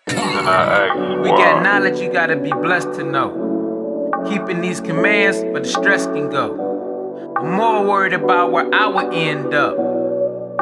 We got knowledge you gotta be blessed to know. Keeping these commands, but the stress can go. I'm more worried about where I would end up.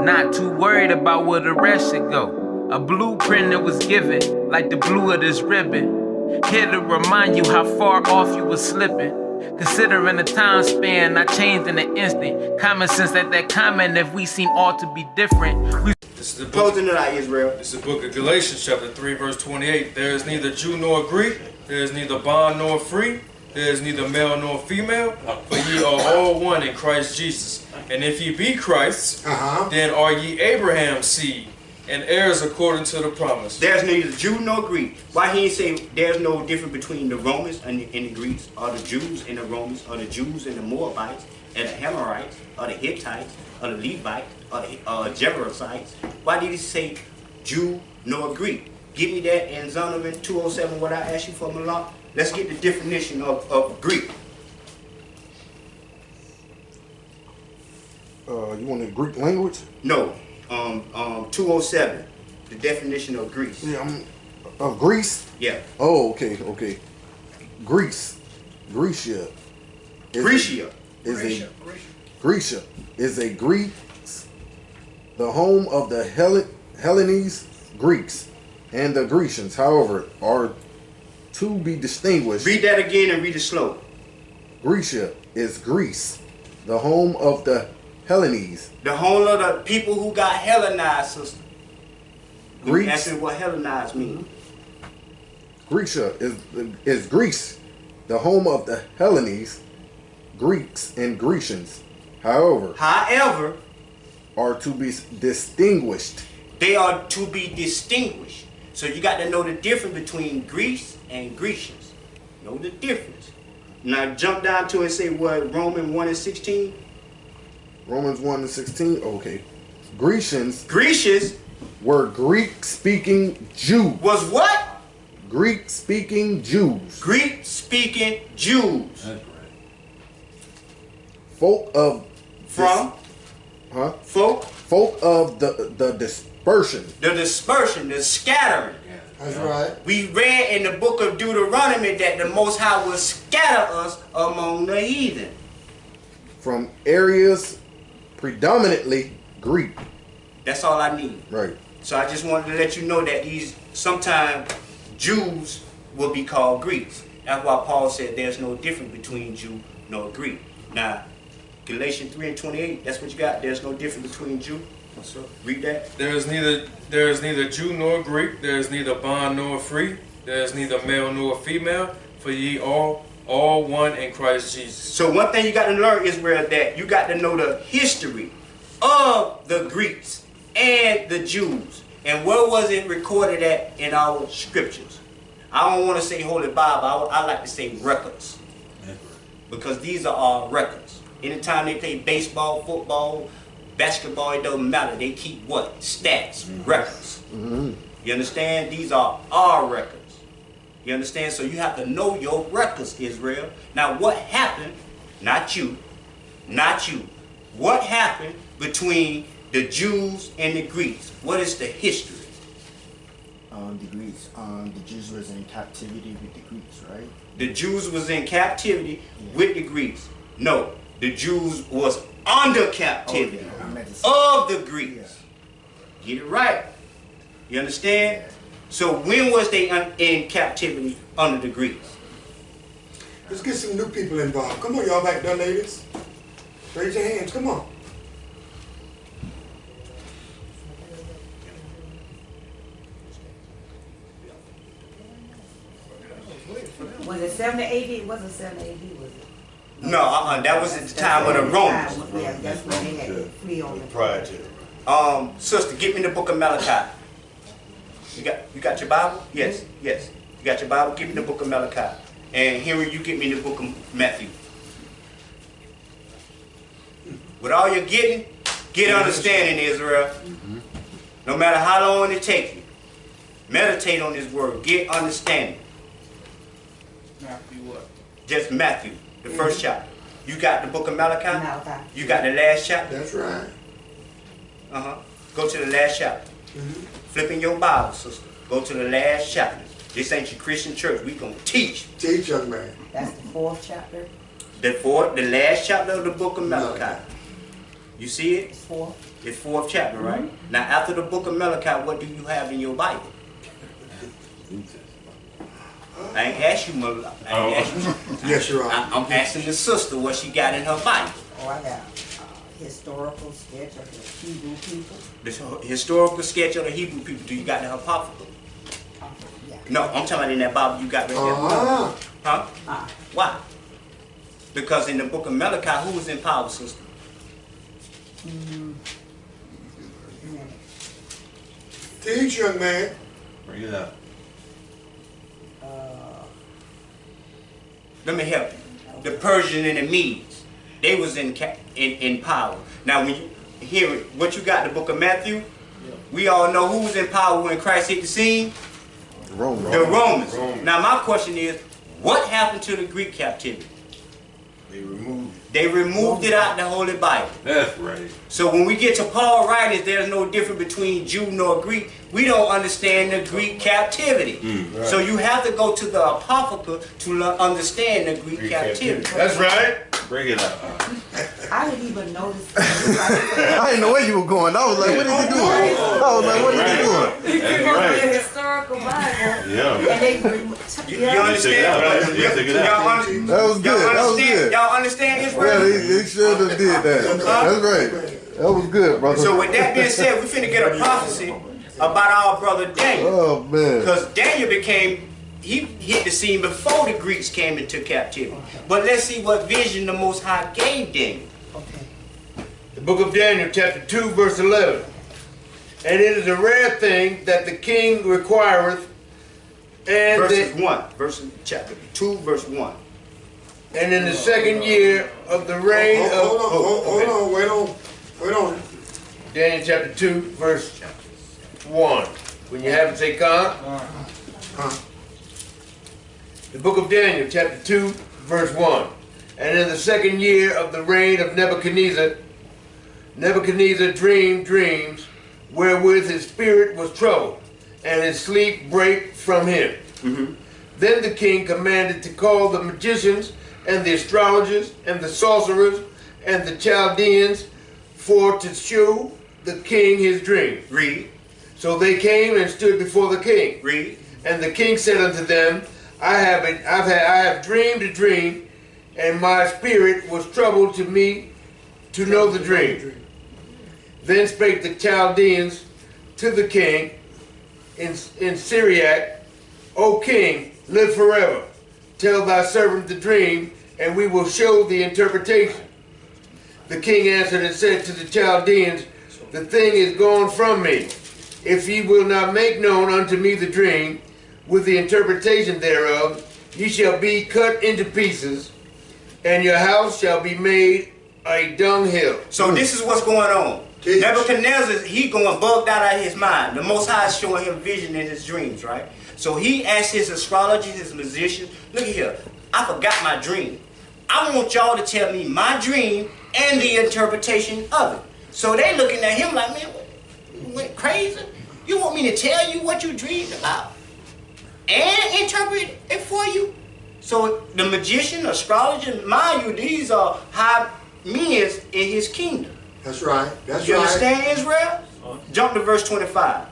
Not too worried about where the rest should go. A blueprint that was given, like the blue of this ribbon. Here to remind you how far off you was slipping. Considering the time span, I changed in an instant. Common sense that comment if we seem all to be different. This is the book of Israel. This is the book of Galatians, chapter 3, verse 28. There is neither Jew nor Greek, there is neither bond nor free, there is neither male nor female, for ye are all one in Christ Jesus. And if ye be Christ's, then are ye Abraham's seed, and heirs according to the promise. There's neither Jew nor Greek. Why he ain't say there's no difference between the Romans and the Greeks, or the Jews and the Romans, or the Jews and the Moabites, and the Amorites, or the Hittites, or the Levites, or the Jebusites? Why did he say Jew nor Greek? Give me that in Zonovan 207, what I asked you for, Malak. Let's get the definition of Greek. You want the Greek language? No. 207. The definition of Greece. Yeah, of Greece? Yeah. Oh, okay. Greece. Grecia. Grecia is a Greece, the home of the Hellenes, Greeks, and the Grecians, however, are to be distinguished. Read that again and read it slow. Grecia is Greece, the home of the Hellenes. The home of the people who got Hellenized, sister. Greece. Asking what Hellenized means. Grecia is Greece, the home of the Hellenes, Greeks, and Grecians. However, are to be distinguished. They are to be distinguished. So you got to know the difference between Greece and Grecians. Know the difference. Now jump down to it and say what Romans 1 and 16. Romans 1 and 16. Okay. Grecians were Greek-speaking Jews. Was what? Greek-speaking Jews. Greek-speaking Jews. That's right. Folk of the dispersion. The dispersion, the scattering. That's right. We read in the book of Deuteronomy that the Most High will scatter us among the heathen. From areas predominantly Greek. That's all I need. Right. So I just wanted to let you know that sometimes Jews will be called Greeks. That's why Paul said there's no difference between Jew nor Greek. Now, Galatians 3 and 28, that's what you got. There's no difference between Jew. So read that. There is neither Jew nor Greek, there is neither bond nor free, there is neither male nor female, for ye all one in Christ Jesus. So one thing you got to learn, Israel, that you got to know the history of the Greeks and the Jews. And where was it recorded at in our scriptures? I don't want to say Holy Bible, I like to say records. Because these are our records. Anytime they play baseball, football, basketball, it doesn't matter. They keep what? Stats, records. You understand? These are our records. You understand? So you have to know your records, Israel. Now what happened, not you, what happened between the Jews and the Greeks? What is the history? The Jews was in captivity with the Greeks, right? The Jews was in captivity with the Greeks. No, the Jews was under captivity of the Greeks. Get it right. You understand? So when was they in captivity under the Greeks? Let's get some new people involved. Come on, y'all back there, ladies. Raise your hands. Come on. Was it 70 AD? Wasn't 70 AD, was it? No, that was at the time of the Romans. Yeah, that's when they had to flee on the prior to. Sister, get me the book of Malachi. You got your Bible? Yes. You got your Bible? Give me the book of Malachi. And Henry, you get me the book of Matthew. With all you're getting, get understanding, Israel. No matter how long it takes you, meditate on this word. Get understanding. Matthew what? Just Matthew, the first chapter. You got the book of Malachi? You got the last chapter? That's right. Go to the last chapter. Flip in your Bible, sister. Go to the last chapter. This ain't your Christian church. We gonna teach. Teach, young man. That's the 4th chapter. The last chapter of the book of Malachi. You see it? It's 4. It's 4th chapter, right? Now, after the book of Malachi, what do you have in your Bible? I ain't asked you, mother. I ain't asked you. Yes, you're right. I'm asking the sister what she got in her Bible. Oh, I got historical sketch of the Hebrew people. The historical sketch of the Hebrew people. Do you got the Apocrypha? Yeah. No, I'm talking about in that Bible you got right there. Huh? Why? Because in the book of Malachi, who was in power, sister? Teach, young man. Bring it up. Let me help you. The Persian and the Medes, they was in power. Now, when you hear it, what you got, the book of Matthew, we all know who was in power when Christ hit the scene? The Romans. The Romans. Now, my question is, what happened to the Greek captivity? They removed it out the Holy Bible. That's right. So when we get to Paul writings, there's no difference between Jew nor Greek. We don't understand the Greek captivity. Right. So you have to go to the Apocrypha to understand the Greek captivity. That's right. Bring it up. I didn't even notice. I didn't know where you were going. I was like, what is he doing? I was like, what is he doing? That's right. The historical Bible. Yeah. And they You understand? That was good. That was good. Y'all understand this, Yeah, right? they should have did that. That's right. That was good, brother. So with that being said, we finna get a prophecy about our brother Daniel. Oh, man. Because Daniel he hit the scene before the Greeks came into captivity. But let's see what vision the Most High gave Daniel. The book of Daniel, chapter 2, verse 11. And it is a rare thing that the king requireth, and chapter 2, verse 1. And in the second year of the reign Hold on. Daniel chapter 2, verse 1. When you have it, say con. The book of Daniel, chapter 2, verse 1. And in the second year of the reign of Nebuchadnezzar, Nebuchadnezzar dreamed dreams wherewith his spirit was troubled, and his sleep brake from him. Then the king commanded to call the magicians, and the astrologers, and the sorcerers, and the Chaldeans, for to shew the king his dream. Read. So they came and stood before the king. Read. And the king said unto them, I have dreamed a dream, and my spirit was troubled to me to know the dream. Then spake the Chaldeans to the king in Syriac, O king, live forever. Tell thy servant the dream, and we will show the interpretation. The king answered and said to the Chaldeans, the thing is gone from me. If ye will not make known unto me the dream, with the interpretation thereof, ye shall be cut into pieces, and your house shall be made a dunghill. So this is what's going on. Nebuchadnezzar, he going bugged out of his mind. The Most High is showing him vision in his dreams, right? So he asked his astrologers, his musicians, look here, I forgot my dream. I want y'all to tell me my dream and the interpretation of it. So they looking at him like, man, you went crazy? You want me to tell you what you dreamed about and interpret it for you? So the magician, astrologer, mind you, these are high men in his kingdom. That's right. That's You right. understand, Israel? Jump to verse 25.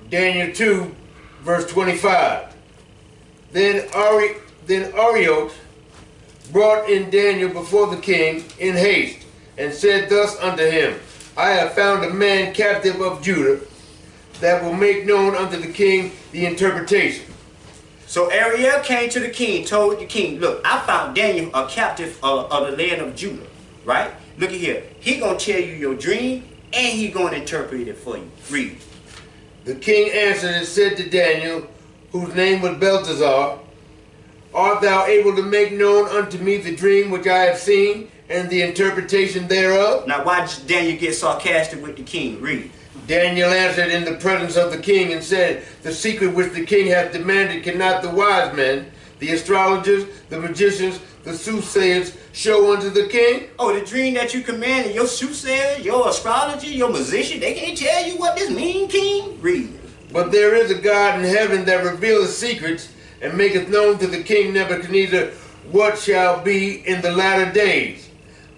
Daniel 2, verse 25. Then Arioch brought in Daniel before the king in haste, and said thus unto him, I have found a man captive of Judah, that will make known unto the king the interpretation. So Ariel came to the king, told the king, look, I found Daniel a captive of the land of Judah, right? Look at here. He gonna tell you your dream, and he gonna interpret it for you. Read. The king answered and said to Daniel, whose name was Belteshazzar, art thou able to make known unto me the dream which I have seen, and the interpretation thereof? Now why did Daniel get sarcastic with the king? Read. Daniel answered in the presence of the king and said, the secret which the king hath demanded cannot the wise men, the astrologers, the magicians, the soothsayers show unto the king? Oh, the dream that you commanded, your soothsayer, your astrologer, your musician, they can't tell you what this mean, king? Read. But there is a God in heaven that revealeth secrets, and maketh known to the king Nebuchadnezzar what shall be in the latter days.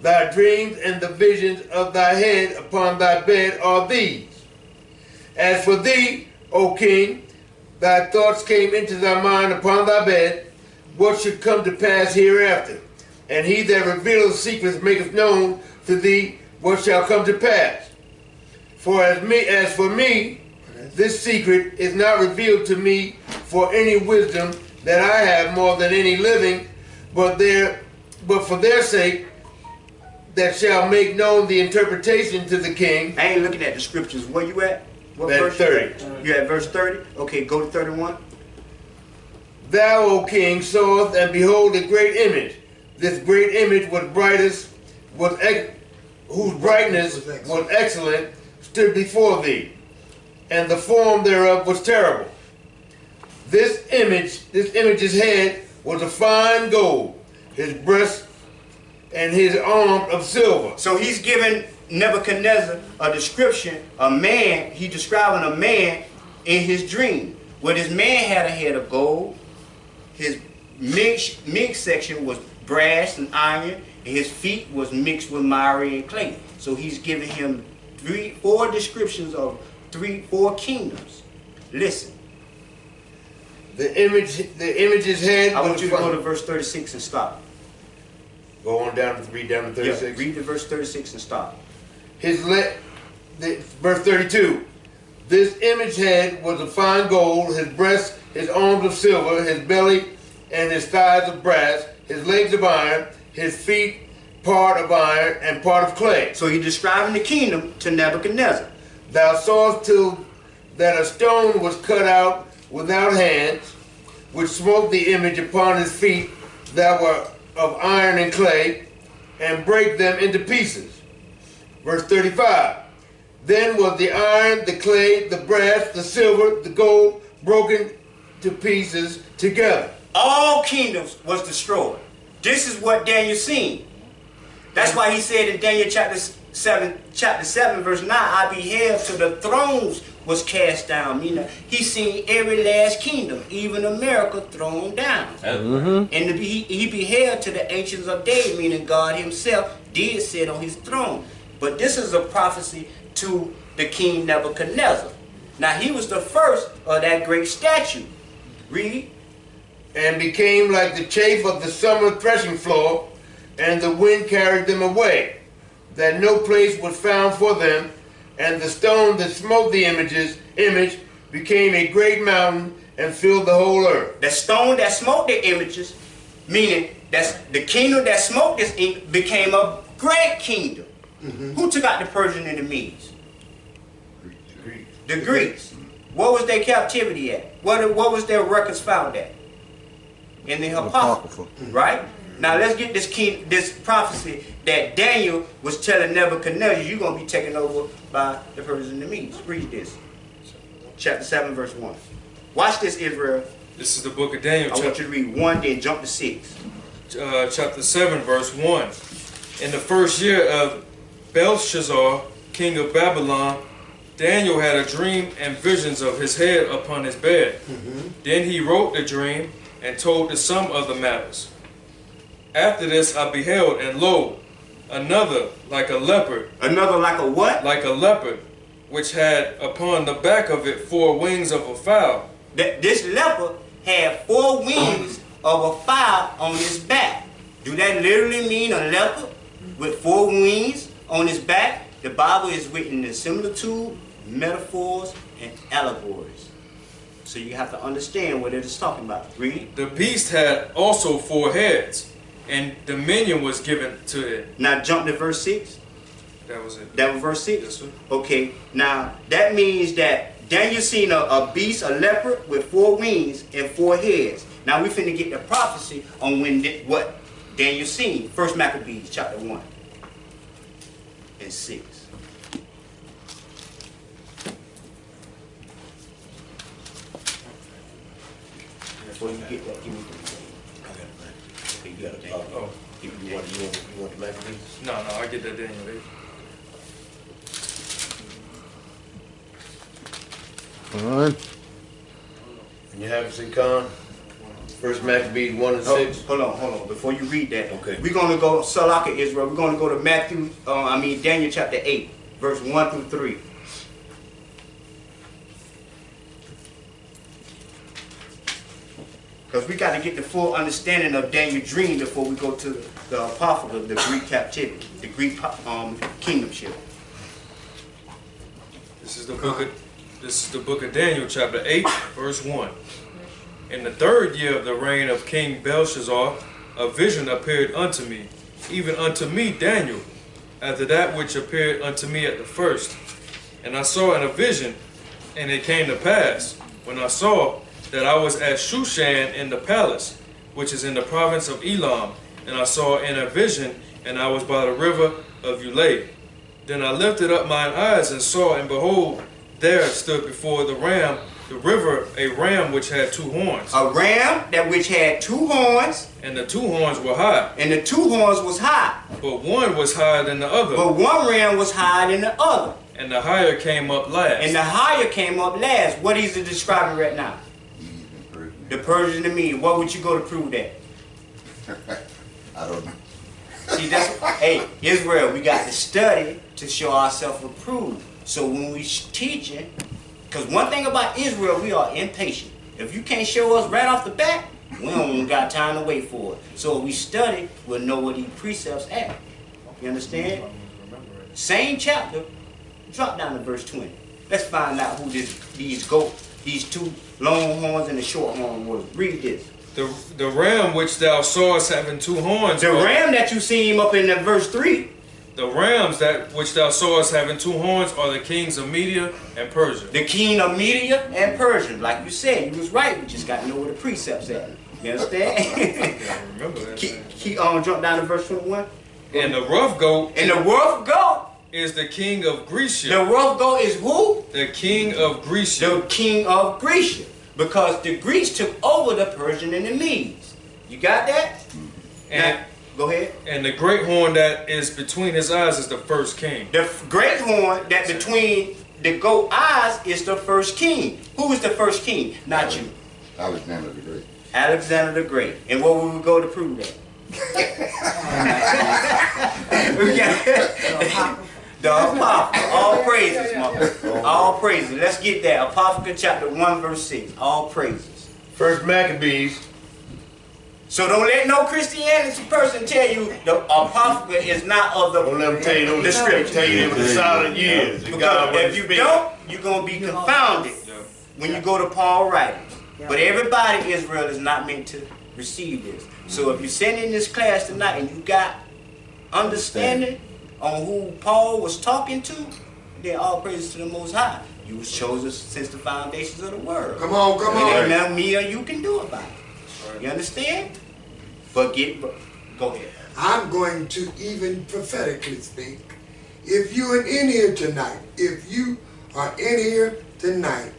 Thy dreams and the visions of thy head upon thy bed are these. As for thee, O king, thy thoughts came into thy mind upon thy bed, what should come to pass hereafter. And he that revealeth secrets maketh known to thee what shall come to pass. For as for me, this secret is not revealed to me for any wisdom that I have more than any living, but for their sake that shall make known the interpretation to the king. I ain't looking at the scriptures. Where you at? What At verse? 30. You at verse 30? Okay, go to 31. Thou, O king, sawest, and behold a great image. This great image whose brightness was excellent, stood before thee, and the form thereof was terrible. This image's head was of fine gold, his breast and his arm of silver. So he's giving Nebuchadnezzar a description, a man, he's describing a man in his dream. Where this man had a head of gold, his midsection was brass and iron, and his feet was mixed with miry and clay. So he's giving him four descriptions of four kingdoms. Listen. The image's head. I want you to go to verse 36 and stop. Go on down to read down to 36. Yeah, read the verse 36 and stop. Verse 32. This image head was of fine gold, his breast, his arms of silver, his belly and his thighs of brass, his legs of iron, his feet part of iron and part of clay. So he's describing the kingdom to Nebuchadnezzar. Thou sawest till that a stone was cut out without hands, which smote the image upon his feet that were of iron and clay, and break them into pieces. Verse 35. Then was the iron, the clay, the brass, the silver, the gold broken to pieces together. All kingdoms was destroyed. This is what Daniel seen. That's why he said in Daniel chapter 7 verse 9, I beheld till the thrones was cast down. Meaning he seen every last kingdom, even America, thrown down. And he beheld to the ancients of days, meaning God himself did sit on his throne. But this is a prophecy to the king Nebuchadnezzar. Now he was the first of that great statue. Read. And became like the chaff of the summer threshing floor, and the wind carried them away, that no place was found for them, and the stone that smote the image became a great mountain and filled the whole earth. The stone that smote the images, meaning that's the kingdom that smote this became a great kingdom. Who took out the Persian and the Medes? The Greeks. What was their captivity at? What was their records found at? In the Apocrypha. Right? Now let's get this prophecy that Daniel was telling Nebuchadnezzar, you're going to be taken over by the Persians and the Medes. Read this. Chapter 7 verse 1. Watch this, Israel. This is the book of Daniel. I want you to read 1, then jump to 6. Chapter 7 verse 1. In the first year of Belshazzar, king of Babylon, Daniel had a dream and visions of his head upon his bed. Then he wrote the dream and told the sum of the matters. After this I beheld, and lo, another like a leopard. Another like a what? Like a leopard, which had upon the back of it 4 wings of a fowl. This leopard had 4 wings of a fowl on his back. Do that literally mean a leopard with 4 wings on his back? The Bible is written in similitude, metaphors, and allegories. So you have to understand what it is talking about. Read. The beast had also 4 heads, and dominion was given to it. Now jump to verse 6. That was it. That was verse 6? Yes, sir. Okay, now that means that Daniel seen a beast, a leopard with 4 wings and 4 heads. Now we finna get the prophecy on what Daniel seen. First Maccabees chapter 1 and 6. Before you get that, give me the thing. Okay, you got it. You want the Maccabees? No, I get that Daniel 8. Fine. And you have it, see, Con? First Maccabees 1 and 6. Hold on. Before you read that, Okay. we're going to go, Salaka Israel, we're going to go to Daniel chapter 8, verse 1 through 3. Because we got to get the full understanding of Daniel's dream before we go to the apocrypha, the Greek captivity, the Greek kingdomship. This is the book of Daniel, chapter 8, verse 1. In the 3rd year of the reign of King Belshazzar, a vision appeared unto me, even unto me, Daniel, after that which appeared unto me at the first. And I saw in a vision, and it came to pass, when I saw that I was at Shushan in the palace, which is in the province of Elam, and I saw in a vision, and I was by the river of Ulai. Then I lifted up mine eyes and saw, and behold, there stood before the river, a ram which had 2 horns. A ram that which had 2 horns. And the 2 horns were high. And the 2 horns was high. But one was higher than the other. But one ram was higher than the other. And the higher came up last. And the higher came up last. What is it describing right now? The Persian and the Mede. What would you go to prove that? I don't know. See, hey, Israel, we got to study to show ourselves approved. So when we teaching, because one thing about Israel, we are impatient. If you can't show us right off the bat, we don't even got time to wait for it. So if we study, we'll know where these precepts at. You understand? Same chapter, drop down to verse 20. Let's find out who these 2 long horns and the short horn was. Read this. The ram which thou sawest having 2 horns. The ram that you see him up in that verse 3. The rams which thou sawest having 2 horns are the kings of Media and Persia. The king of Media and Persia. Like you said, you was right. We just got to know where the precepts at. You understand? I remember that. Keep jump down to verse 21. And the rough goat. And the rough goat is the king of Grecia. The rough goat is who? The king of Grecia. The king of Grecia. Because the Greeks took over the Persian and the Medes. You got that? And now, go ahead. And the great horn that is between his eyes is the first king. The great horn that between the goat eyes is the first king. Who is the first king? Not you. Alexander the Great. Alexander the Great. And what would we go to prove that? The Apocrypha. All praises, mother. All praises. Let's get that. Apocrypha chapter 1 verse 6. All praises. First Maccabees. So don't let no Christianity person tell you the Apocrypha is not of the Don't let them tell you the scripture. Tell you it was a solid years. Because if you don't, you're going to be confounded when you go to Paul's writings. But everybody, Israel, is not meant to receive this. So if you're sitting in this class tonight and you got understanding on who Paul was talking to, then all praises to the Most High. You was chosen since the foundations of the world. Come on. And ain't nothing me or you can do about it. You understand? But go ahead. I'm going to even prophetically speak. If you're in here tonight, if you are in here tonight,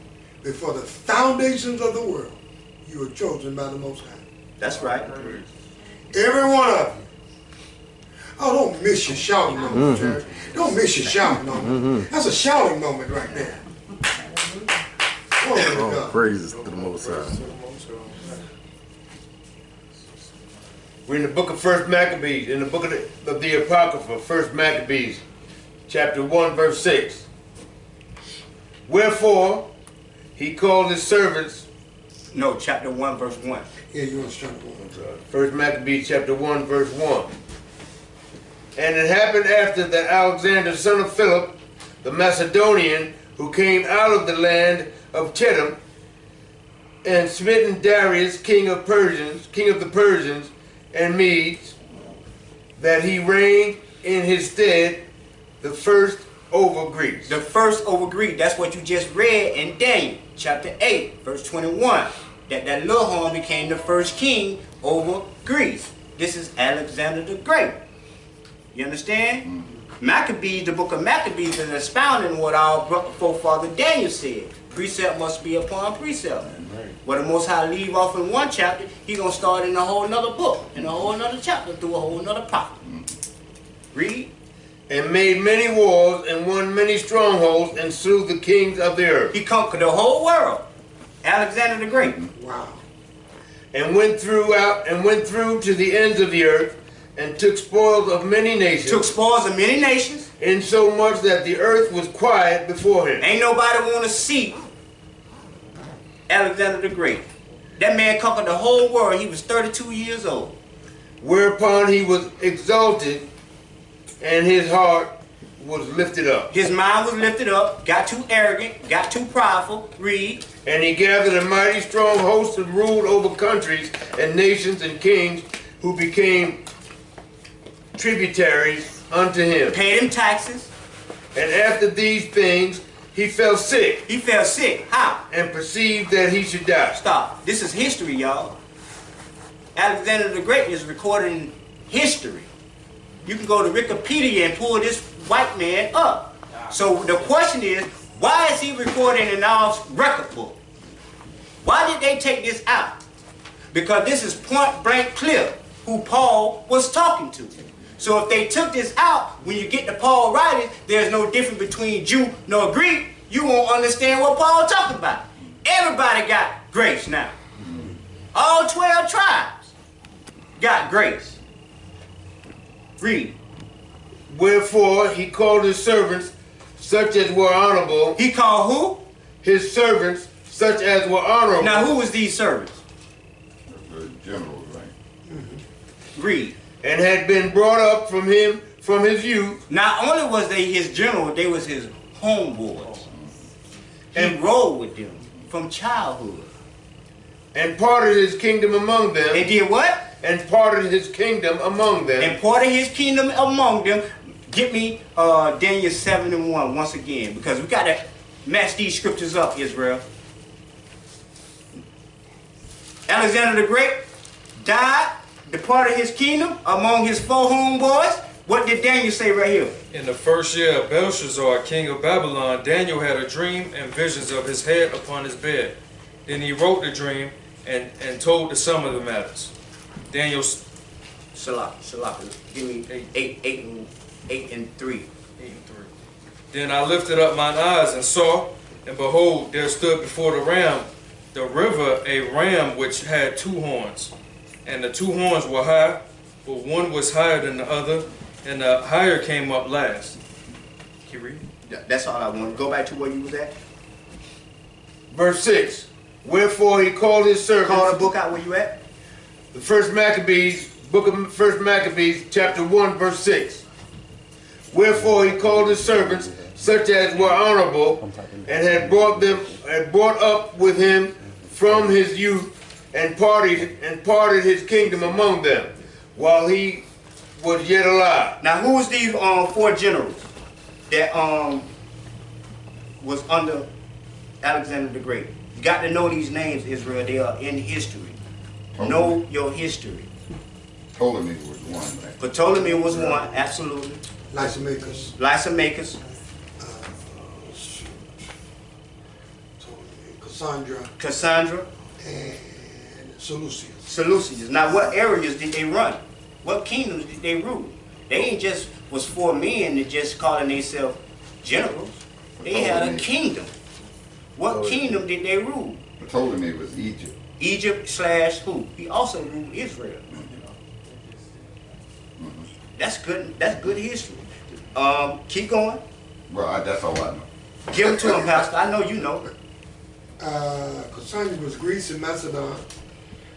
before the foundations of the world, you were chosen by the Most High. That's right. Every one of you. Oh, don't miss your shouting moment, church. Don't miss your shouting moment. That's a shouting moment right there. Oh, praises to the Most High. We're in the book of First Maccabees, in the book of the Apocrypha, First Maccabees, chapter 1, verse 6. Wherefore, he called his servants. No, chapter 1, verse 1. Yeah, you want chapter 1. First Maccabees, chapter 1, verse 1. And it happened after that Alexander, son of Philip, the Macedonian, who came out of the land of Chittim, and smitten Darius, king of the Persians and Medes, that he reigned in his stead the first over Greece. The first over Greece. That's what you just read in Daniel, chapter 8, verse 21. That little horn became the first king over Greece. This is Alexander the Great. You understand? Maccabees, the book of Maccabees is expounding what our forefather Daniel said. Precept must be upon precept. What the Most High leave off in one chapter, he gonna start in a whole nother book, in a whole nother chapter, through a whole nother prophet. Read. And made many wars and won many strongholds and slew the kings of the earth. He conquered the whole world. Alexander the Great. Wow. And went through to the ends of the earth and took spoils of many nations. Took spoils of many nations. Insomuch that the earth was quiet before him. Ain't nobody want to see Alexander the Great. That man conquered the whole world. He was 32 years old. Whereupon he was exalted, and his heart was lifted up. His mind was lifted up, got too arrogant, got too prideful. Read. And he gathered a mighty strong host and ruled over countries and nations and kings who became tributaries unto him. Paid him taxes. And after these things, he fell sick. He fell sick. How? And perceived that he should die. Stop. This is history, y'all. Alexander the Great is recorded in history. You can go to Wikipedia and pull this white man up. So the question is, why is he recording in our record book? Why did they take this out? Because this is point blank clear who Paul was talking to. So if they took this out, when you get to Paul writings, there's no difference between Jew nor Greek. You won't understand what Paul talking about. Everybody got grace now. All 12 tribes got grace. Read. Wherefore he called his servants, such as were honorable. He called who? His servants, such as were honorable. Now who was these servants? The generals, right? Read. And had been brought up from him from his youth. Not only was they his general, they was his homeboys. He rode with them from childhood. And parted his kingdom among them. And did what? And parted his kingdom among them. And parted his kingdom among them. Get me Daniel 7:1 once again, because we got to match these scriptures up, Israel. Alexander the Great died, departed his kingdom among his four homeboys. What did Daniel say right here? In the first year of Belshazzar, king of Babylon, Daniel had a dream and visions of his head upon his bed. Then he wrote the dream and told the sum of the matters. Daniel... Shalak, give me 8 and 3. Then I lifted up mine eyes and saw, and behold, there stood before the river, a ram which had 2 horns. And the 2 horns were high, but one was higher than the other, and the higher came up last. Can you read? That's all I want. Go back to where you was at. Verse 6. Wherefore he called his servants. Call the book out where you at. The First Maccabees, book of First Maccabees, chapter 1, verse 6. Wherefore he called his servants, such as were honorable, and had brought up with him from his youth, and parted his kingdom among them, while he was yet alive. Now who was these 4 generals that was under Alexander the Great? You got to know these names, Israel. They are in history. Know your history. Ptolemy was one, right? Ptolemy was one, absolutely. Lysimachus. Cassandra. And Seleucus. Seleucus. Now what areas did they run? What kingdoms did they rule? They ain't just was 4 men that just calling themselves generals. They had a kingdom. What kingdom did they rule? Ptolemy was Egypt. Egypt / who? He also ruled Israel. That's good history. Keep going. Well, that's all I know. Give it to him, Pastor. I know you know. Cassandra was Greece and Macedon.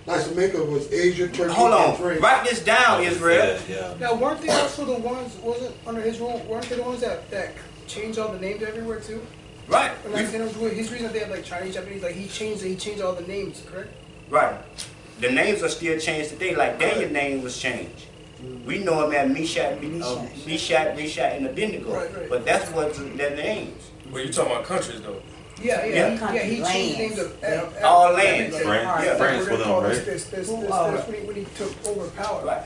Lysimachus was Asia, Turkey, Hold and on. Thrace. Write this down, Israel. Yeah. Now, weren't they also the ones, wasn't under his rule, weren't they the ones that changed all the names everywhere too? Right. His reason that they had like Chinese, Japanese, like he changed all the names, correct? Right. The names are still changed today. Like Daniel's name was changed. We know him as Meshach, and Abednego. Right. But that's what their names. Well, you talking about countries, though. Yeah. He changed names of all lands. France for them, right? This when he took over power. Right.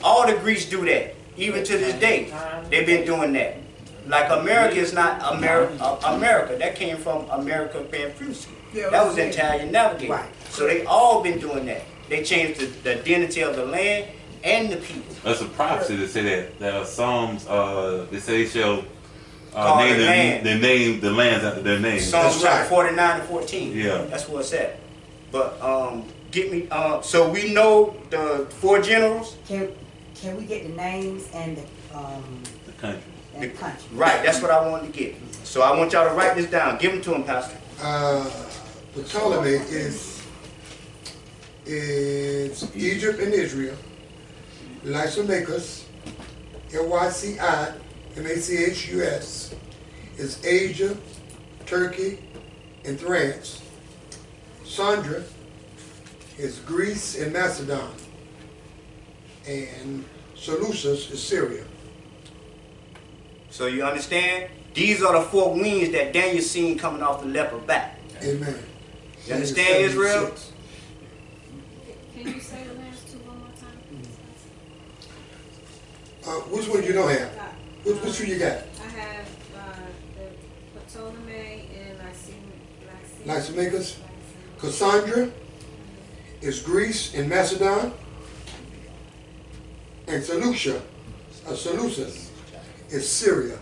All the Greeks do that. Even to this day, they've been doing that. Like America is not America. That came from America Vespucci. Yeah, That was Italian navigator. Right. So they all been doing that. They changed the identity of the land and the people. That's a prophecy to say that. There are Psalms, they say they shall name the lands after their names. Psalms chapter 49 and 14. Yeah. That's what it's at. But get me so we know the 4 generals. Can we get the names and The country. the country? Right, that's what I wanted to get. So I want y'all to write this down. Give them to him, Pastor. Ptolemy is Egypt and Israel. Lysimachus, Lycimachus, is Asia, Turkey, and Thrace. Sandra is Greece and Macedon. And Seleucus is Syria. So you understand? These are the 4 wings that Daniel seen coming off the leopard back. Amen. You understand, Israel? Can you say the last 2 one more time? Which one you don't have? Which one you got? I have the Ptolemy and Lysimachus. Cassandra is Greece and Macedon. And Seleucus is Syria.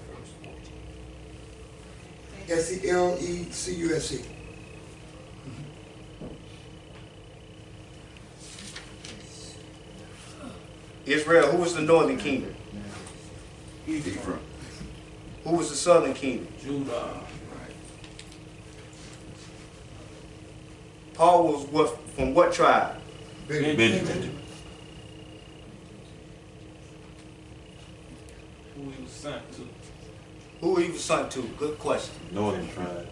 Selecuse. Israel, who was the northern kingdom? Ephraim. Who was the southern kingdom? Judah. Paul was from what tribe? Benjamin. Who he was sent to? Who he was sent to? Good question. Northern tribe.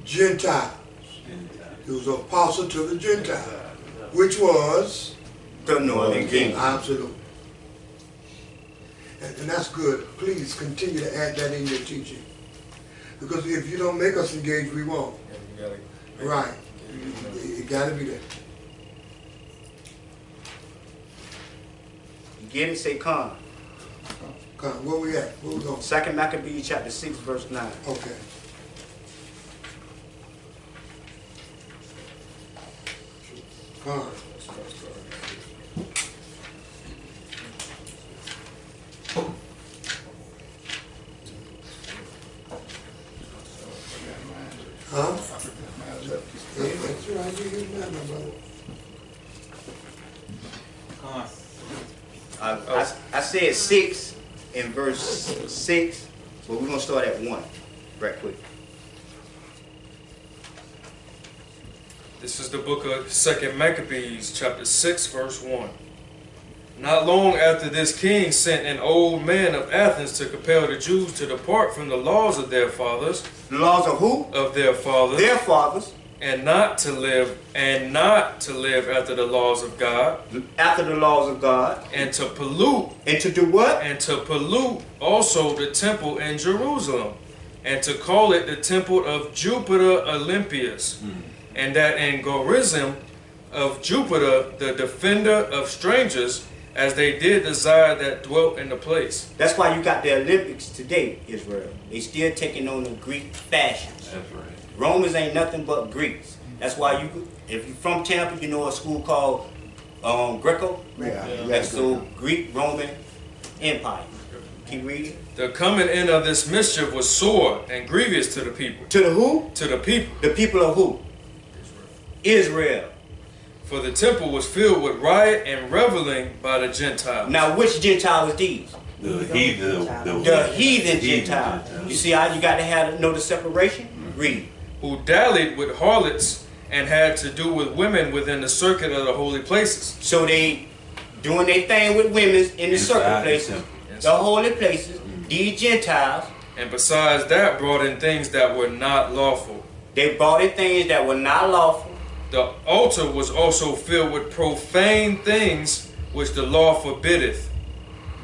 Gentile. He was an apostle to the Gentile, which was the northern kingdom. Absolutely. And that's good. Please continue to add that in your teaching. Because if you don't make us engage, we won't. Right. It got to be there. You get it? Say con. Where we at? Where we going? 2 Maccabees chapter 6 verse 9. Okay. Con. Huh? Yeah, that's right. You get mad, my brother. I said 6 in verse 6, but we're going to start at 1 right quick. This is the book of 2 Maccabees, chapter 6, verse 1. Not long after this king sent an old man of Athens to compel the Jews to depart from the laws of their fathers. The laws of who? Of their fathers. Their fathers. And not to live after the laws of God. After the laws of God. And to pollute. And to do what? And to pollute also the temple in Jerusalem. And to call it the temple of Jupiter Olympius. And that in Gorizim of Jupiter, the defender of strangers, as they did desire that dwelt in the place. That's why you got the Olympics today, Israel. They still taking on the Greek fashions. That's right. Romans ain't nothing but Greeks. That's why if you're from Tampa, you know a school called Greco. Yeah. That's so Greek Roman Empire. Keep reading. The coming in of this mischief was sore and grievous to the people. To the who? To the people. The people of who? Israel. For the temple was filled with riot and reveling by the Gentiles. Now, which Gentile is these? The heathen. The heathen Gentile. You see how you got to know the separation? Read. Who dallied with harlots and had to do with women within the circuit of the holy places. So they doing their thing with women in the circuit places, the holy places, these Gentiles. And besides that, brought in things that were not lawful. They brought in things that were not lawful. The altar was also filled with profane things which the law forbiddeth.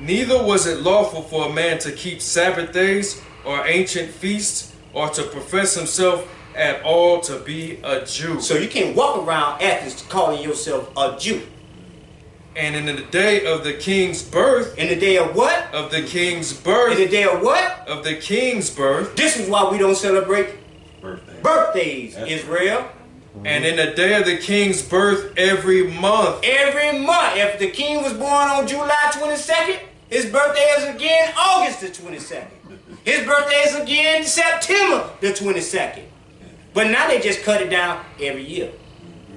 Neither was it lawful for a man to keep Sabbath days or ancient feasts or to profess himself at all to be a Jew. So you can't walk around Athens calling yourself a Jew. And in the day of the king's birth. In the day of what? Of the king's birth. In the day of what? Of the king's birth. This is why we don't celebrate birthdays, Israel. And in the day of the king's birth every month. Every month. If the king was born on July 22nd, his birthday is again August the 22nd. His birthday is again September the 22nd. But now they just cut it down every year.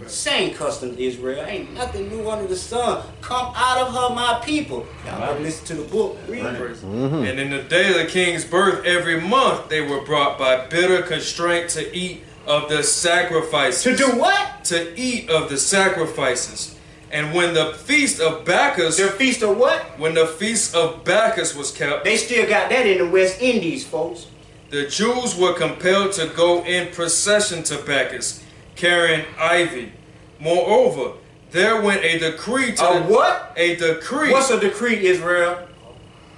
Same customs, Israel. Ain't nothing new under the sun. Come out of her, my people. Y'all better listen to the book. Read. And in the day of the king's birth every month they were brought by bitter constraint to eat of the sacrifices. To do what? To eat of the sacrifices. And when the feast of Bacchus... The feast of what? When the feast of Bacchus was kept... They still got that in the West Indies, folks. The Jews were compelled to go in procession to Bacchus, carrying ivy. Moreover, there went a decree to... A what? A decree. What's a decree, Israel?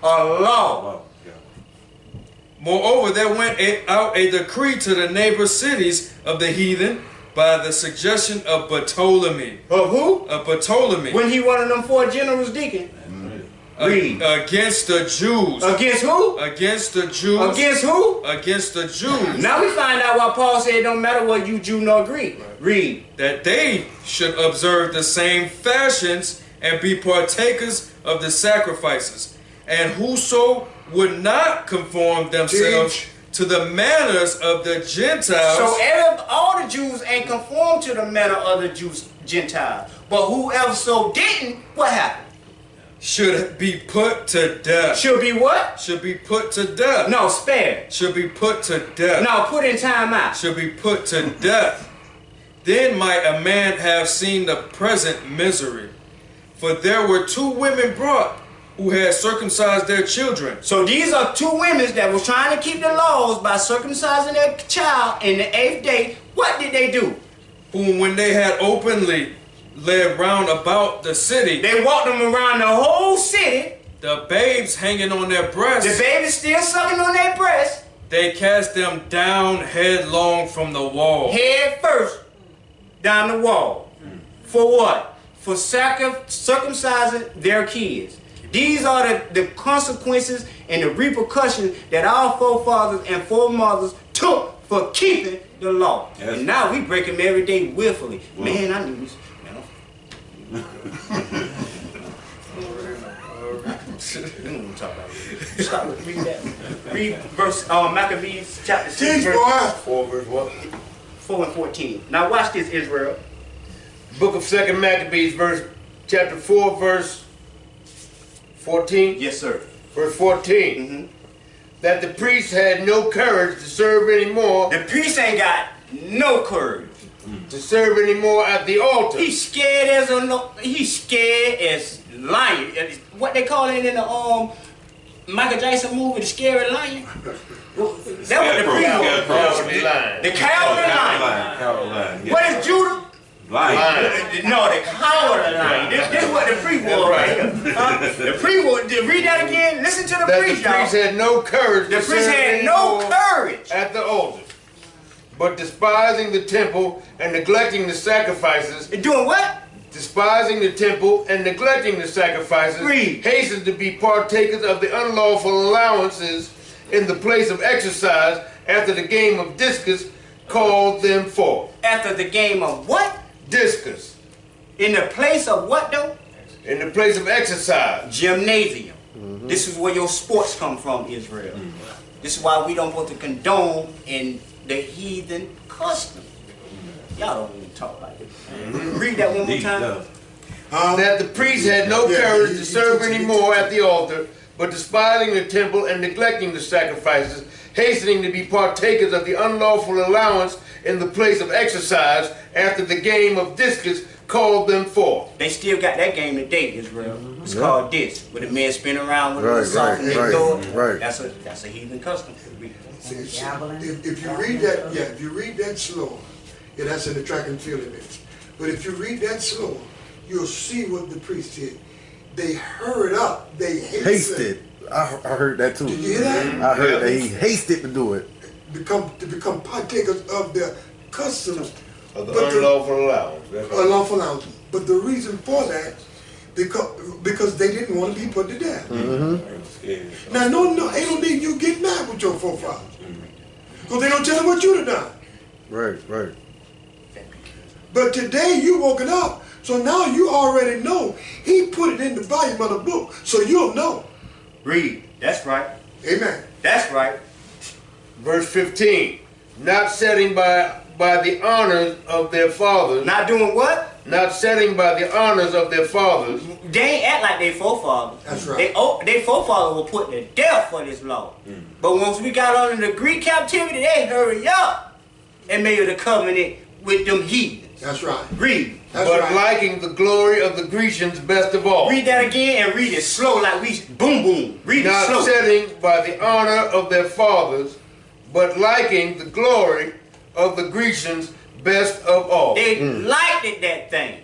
A law. Moreover, there went out a decree to the neighbor cities of the heathen by the suggestion of Ptolemy. Of who? Of Ptolemy. When he one of them 4 generals, deacon. Read. Against the Jews. Against who? Against the Jews. Against who? Against the Jews. Now we find out why Paul said it don't matter whether you Jew nor Greek. Read. That they should observe the same fashions and be partakers of the sacrifices. And whoso would not conform themselves to the manners of the Gentiles. So all the Jews ain't conformed to the manner of the Gentiles. But whoever so didn't, what happened? Should be put to death. Should be what? Should be put to death. No, spare. Should be put to death. No, put in time out. Should be put to death. Then might a man have seen the present misery. For there were 2 women brought who had circumcised their children. So these are 2 women that was trying to keep the laws by circumcising their child in the 8th day. What did they do? Whom when they had openly led round about the city. They walked them around the whole city. The babes hanging on their breasts. The babies still sucking on their breasts. They cast them down headlong from the wall. Head first down the wall. For what? For circumcising their kids. These are the consequences and the repercussions that our forefathers and foremothers took for keeping the law. Yes. And now we break them every day willfully. Man, I knew this. Stop. Read that. Read verse Maccabees chapter 6. 4 verse what? 4 and 14. Now watch this, Israel. Book of 2nd Maccabees, chapter 4, verse 14. Yes, sir. Verse 14. That the priests had no courage to serve anymore. The priests ain't got no courage to serve anymore at the altar. He's scared as lion. What they call it in the Michael Jackson movie, the scary lion. That was the priest. The cowardly lion. What is Judah? Lion. No, the cowardly lion. This is what the priest was right here. The priest was. Read that again. Listen to the priest, y'all. The priest had no courage. The priest had no courage at the altar, but despising the temple and neglecting the sacrifices. Doing what? Despising the temple and neglecting the sacrifices. Hastened to be partakers of the unlawful allowances in the place of exercise after the game of discus called them forth. After the game of what? Discus. In the place of what though? In the place of exercise. Gymnasium. This is where your sports come from, Israel. This is why we don't want to condone in the heathen custom. Y'all don't even talk like this. Read that one more time. That the priest had no courage to serve anymore at the altar, but despising the temple and neglecting the sacrifices, hastening to be partakers of the unlawful allowance in the place of exercise after the game of discus called them forth. They still got that game today, Israel. It's called disc, where the men spin around with the salt and they throw it. That's a heathen custom. If you read that, if you read that slow, that's in the track and field events. But if you read that slow, you'll see what the priest did. They hurried up. They hasted. I heard that too. Did you hear that? I heard that he hasted to do it. To become partakers of the customs of the unlawful allowance. Unlawful allowance. But the reason for that, because they didn't want to be put to death. Mm-hmm. Now, no, ain't no need you get mad with your forefathers. Because they don't tell them what you have done. Right, right. But today you woken up, so now you already know. He put it in the volume of the book, so you'll know. Read. That's right. Amen. That's right. Verse 15. Not setting by the honors of their fathers. Not doing what? Not setting by the honors of their fathers. They ain't act like they forefathers. That's right. They forefathers were put to death for this law. But once we got under the Greek captivity, they hurry up and made the covenant with them heathens. That's right. Read. That's but right. liking the glory of the Grecians best of all. Read that again and read it slow like we boom boom. Read it slow. Not setting by the honor of their fathers, but liking the glory of the Grecians best of all. They liked it, that thing.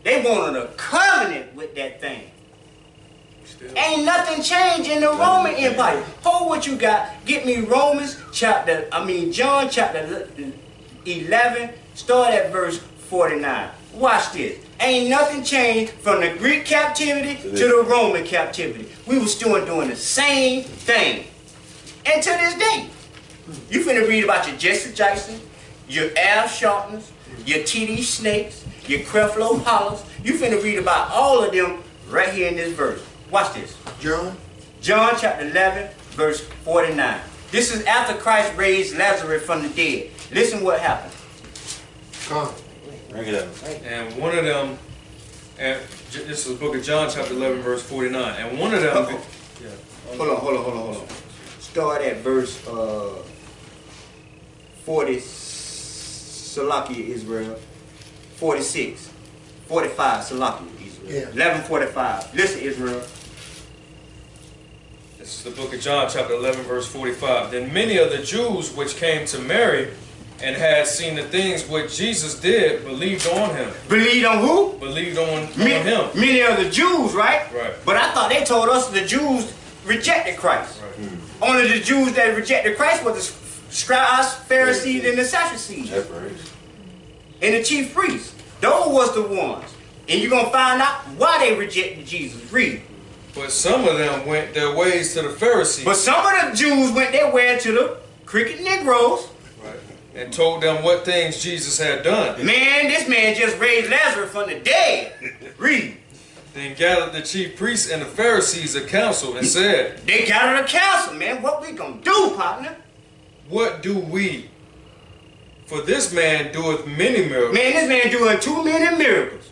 They wanted a covenant with that thing. Ain't nothing changed in the Roman Empire. Hold what you got. Get me John chapter 11, start at verse 49. Watch this. Ain't nothing changed from the Greek captivity to the Roman captivity. We were still doing the same thing. And to this day, you finna read about your Jesse Jackson, your Al Sharptons, your TD Snakes, your Creflo Hollers. You finna read about all of them right here in this verse. Watch this. John chapter 11, verse 49. This is after Christ raised Lazarus from the dead. Listen what happened. Come. Bring it up. And one of them, and this is the book of John, chapter 11, verse 49. And one of them, Hold on. Start at verse 40, Salakia, Israel. 46. 45, Salakia, Israel. Yeah. 11:45. Listen, Israel. this is the book of John, chapter 11, verse 45. Then many of the Jews which came to Mary and had seen the things which Jesus did believed on him. Believed on who? Believed on him. Many of the Jews, right? Right. But I thought they told us the Jews rejected Christ. Right. Only the Jews that rejected Christ were the scribes, Pharisees, and the Sadducees. And the chief priests. Those was the ones. And you're going to find out why they rejected Jesus. Read. But some of them went their ways to the Pharisees. But some of the Jews went their way to the cricket Negroes. Right. And told them what things Jesus had done. Man, this man just raised Lazarus from the dead. Read. Then gathered the chief priests and the Pharisees a council and said, They gathered a council, man. What we gonna do, partner? What do we? For this man doeth many miracles. Man, this man doing too many miracles.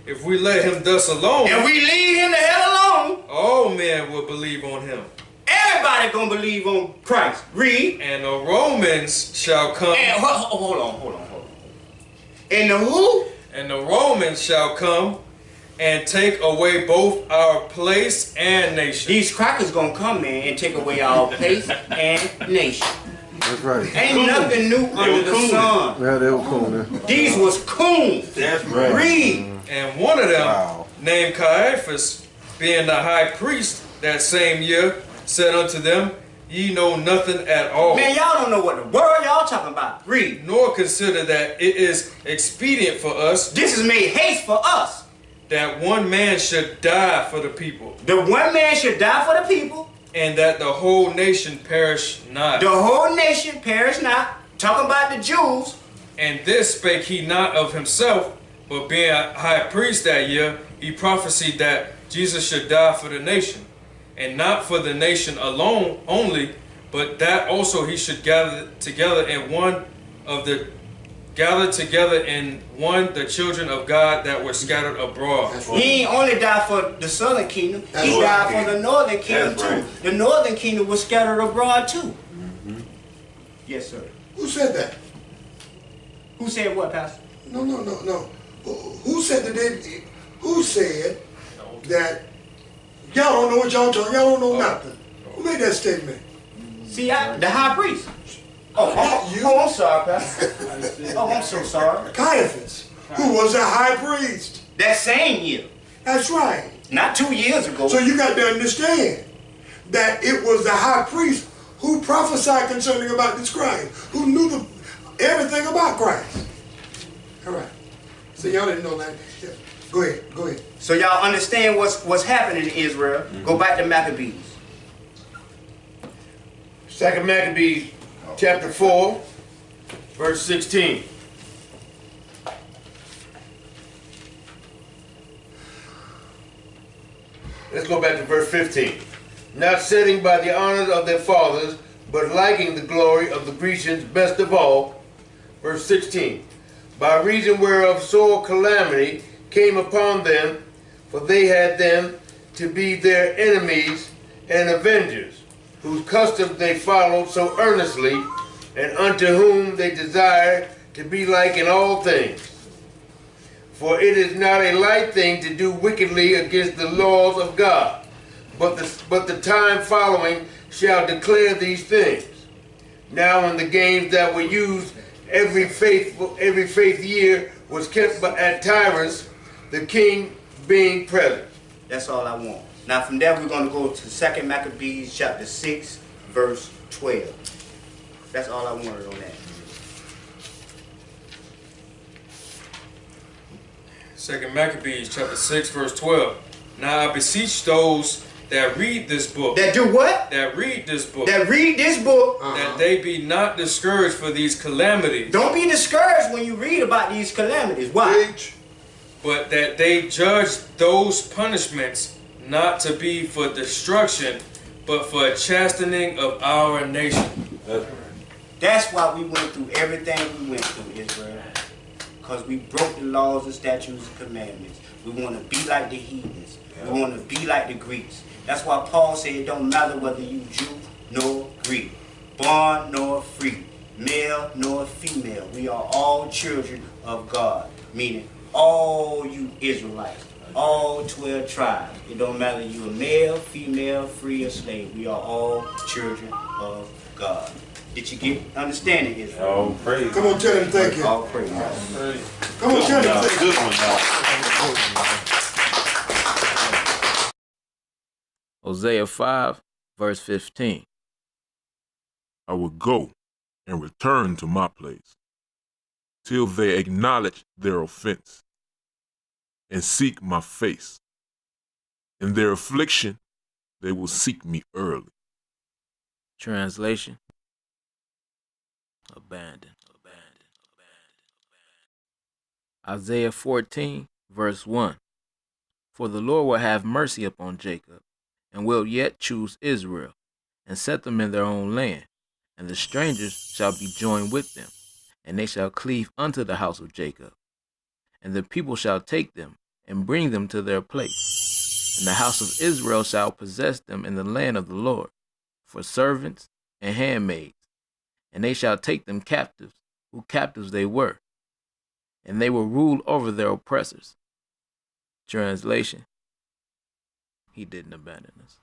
If we let him thus alone, and we leave him the hell alone, all men will believe on him. Everybody gonna believe on Christ. Read. And the Romans shall come. And, hold on. And the who? And the Romans shall come and take away both our place and nation. These crackers gonna come, man, and take away our place and nation. That's right. Ain't nothing new under the sun. Yeah, they were cool, man. These was coons. That's right. Read. And one of them, named Caiaphas, being the high priest that same year, said unto them, Ye know nothing at all. Man, y'all don't know what the world y'all talking about. Read. Nor consider that it is expedient for us. This is made haste for us. That one man should die for the people. The one man should die for the people. And that the whole nation perish not. The whole nation perish not. Talking about the Jews. And this spake he not of himself, but being a high priest that year, he prophesied that Jesus should die for the nation. And not for the nation alone only, but that also he should gather together in one the children of God that were scattered abroad. He ain't only died for the southern kingdom, he died for the northern kingdom too. The northern kingdom was scattered abroad too. Yes, sir. Who said that? Who said what, Pastor? No. Who said that? Who said that? Y'all don't know what y'all talking. Y'all don't know nothing. Who made that statement? See, the high priest. I'm sorry, Pastor. I'm so sorry. Caiaphas, who was a high priest. That same year. That's right. Not 2 years ago. So you got to understand that it was the high priest who prophesied concerning about this Christ, who knew everything about Christ. All right. So y'all didn't know that. Go ahead. Go ahead. So y'all understand what's happening in Israel. Go back to Maccabees. 2 Maccabees chapter 4, verse 16. Let's go back to verse 15. Not setting by the honors of their fathers, but liking the glory of the Grecians best of all. Verse 16. By reason whereof sore calamity came upon them, for they had them to be their enemies and avengers, whose customs they followed so earnestly, and unto whom they desired to be like in all things. For it is not a light thing to do wickedly against the laws of God, but the time following shall declare these things. Now when the games that were used every faith year was kept at Tyrus, the king being present. That's all I want. Now from there we're going to go to 2 Maccabees chapter 6, verse 12. That's all I wanted on that. 2 Maccabees chapter 6, verse 12. Now I beseech those that read this book. That do what? That read this book. That read this book. That they be not discouraged for these calamities. Don't be discouraged when you read about these calamities. Why? But that they judge those punishments not to be for destruction, but for a chastening of our nation. That's why we went through everything we went through, Israel. Because we broke the laws and statutes and commandments. We want to be like the heathens. We want to be like the Greeks. That's why Paul said it don't matter whether you Jew nor Greek, born nor free, male nor female. We are all children of God, meaning all you Israelites, all 12 tribes. It don't matter you a male, female, free, or slave. We are all children of God. Did you get understanding, Israel? Oh, praise. Come on, tell him thank you. All praise. Come on, tell him thank you. Good one, y'all. Hosea 5, verse 15. I will go and return to my place till they acknowledge their offense and seek my face. In their affliction, they will seek me early. Translation. Abandon. Isaiah 14, verse 1. For the Lord will have mercy upon Jacob, and will yet choose Israel, and set them in their own land, and the strangers shall be joined with them, and they shall cleave unto the house of Jacob. And the people shall take them, and bring them to their place, and the house of Israel shall possess them in the land of the Lord, for servants and handmaids, and they shall take them captives, who captives they were, and they will rule over their oppressors. Translation. He didn't abandon us.